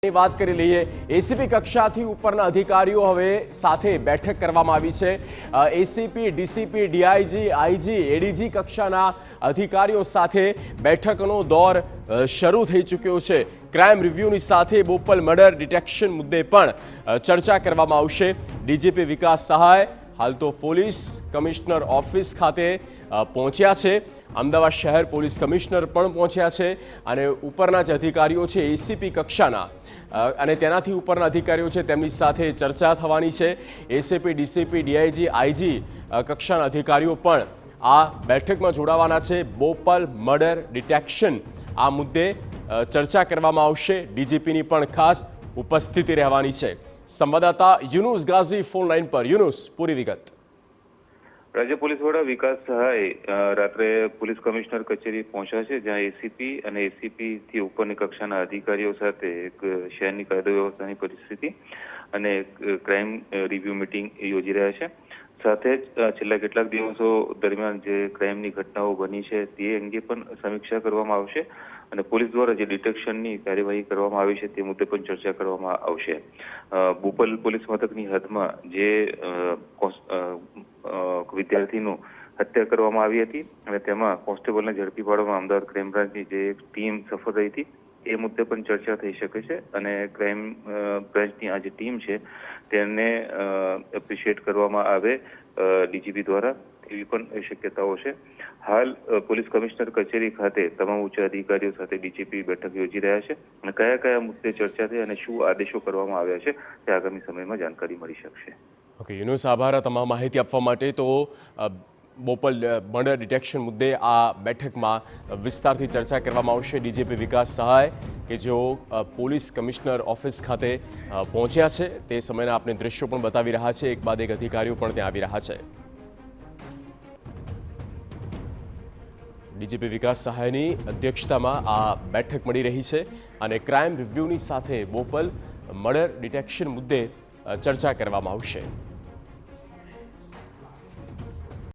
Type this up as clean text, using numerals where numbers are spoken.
ની વાત કરી લઈએ। એસીપી કક્ષાથી ઉપરના અધિકારીઓ હવે સાથે બેઠક કરવામાં આવી છે। ACP, DCP, DIG, IG, ADG કક્ષાના અધિકારીઓ સાથે બેઠકનો દોર શરૂ થઈ ચૂક્યો છે। ક્રાઇમ રિવ્યુની સાથે બોપલ મર્ડર ડિટેક્શન મુદ્દે પણ ચર્ચા કરવામાં આવશે। ડીજીપી વિકાસ સહાય હાલ તો પોલીસ કમિશનર ઓફિસ ખાતે પહોંચ્યા છે। અમદાવાદ શહેર પોલીસ કમિશનર પણ પહોંચ્યા છે અને ઉપરના જે અધિકારીઓ છે એસીપી કક્ષાના અને તેનાથી ઉપરના અધિકારીઓ છે તેમની સાથે ચર્ચા થવાની છે। એસીપી, ડીસીપી, ડીઆઈજી, આઈજી કક્ષાના અધિકારીઓ પણ આ બેઠકમાં જોડાવાના છે। બોપલ મર્ડર ડિટેક્શન આ મુદ્દે ચર્ચા કરવામાં આવશે। ડીજીપીની પણ ખાસ ઉપસ્થિતિ રહેવાની છે। સંવાદદાતા યુનુસ ગાઝી ફોન લાઈન પર। યુનુસ, પૂરી વિગત। રાજ્ય પોલીસ વડા વિકાસ સહાય રાત્રે પોલીસ કમિશનર કચેરી પહોંચ્યા છે, જ્યાં એસીપી અને એસીપી થી ઉપરની કક્ષાના અધિકારીઓ સાથે એક શહેરની કાયદો વ્યવસ્થાની પરિસ્થિતિ અને ક્રાઇમ રિવ્યુ મીટિંગ યોજી રહ્યા છે। સાથે જ છેલ્લા કેટલાક દિવસો દરમિયાન જે ક્રાઇમની ઘટનાઓ બની છે તે અંગે પણ સમીક્ષા કરવામાં આવશે અને પોલીસ દ્વારા જે ડિટેક્શનની કાર્યવાહી કરવામાં આવી છે તે મુદ્દે પણ ચર્ચા કરવામાં આવશે। બોપલ પોલીસ મથકની હદમાં જે વિદ્યાર્થીનું હત્યા કરવામાં આવી હતી અને તેમાં કોન્સ્ટેબલને ઝડપી પાડવામાં અમદાવાદ ક્રાઇમ બ્રાન્ચની જે એક ટીમ સફળ રહી હતી એ મુદ્દે પણ ચર્ચા થઈ શકે છે અને ક્રાઇમ બ્રાન્ચની આ જે ટીમ છે તેને એપ્રિશિએટ કરવામાં આવે ડીજીપી દ્વારા એવી પણ શક્યતાઓ છે। હાલ પોલીસ કમિશનર કચેરી ખાતે તમામ ઉચ્ચ અધિકારીઓ સાથે ડીજીપી બેઠક યોજી રહ્યા છે અને કયા કયા મુદ્દે ચર્ચા થઈ અને શું આદેશો કરવામાં આવ્યા છે તે આગામી સમયમાં જાણકારી મળી શકશે। ઓકે યુનુસ, આભાર આ તમામ માહિતી આપવા માટે। તો બોપલ મર્ડર ડિટેક્શન મુદ્દે આ બેઠકમાં વિસ્તારથી ચર્ચા કરવામાં આવશે। ડીજીપી વિકાસ સહાય કે જેઓ પોલીસ કમિશનર ઓફિસ ખાતે પહોંચ્યા છે તે સમયના આપણે દ્રશ્યો પણ બતાવી રહ્યા છે। એક બાદ એક અધિકારીઓ પણ ત્યાં આવી રહ્યા છે। ડીજીપી વિકાસ સહાયની અધ્યક્ષતામાં આ બેઠક મળી રહી છે અને ક્રાઇમ રિવ્યુની સાથે બોપલ મર્ડર ડિટેક્શન મુદ્દે ચર્ચા કરવામાં આવશે।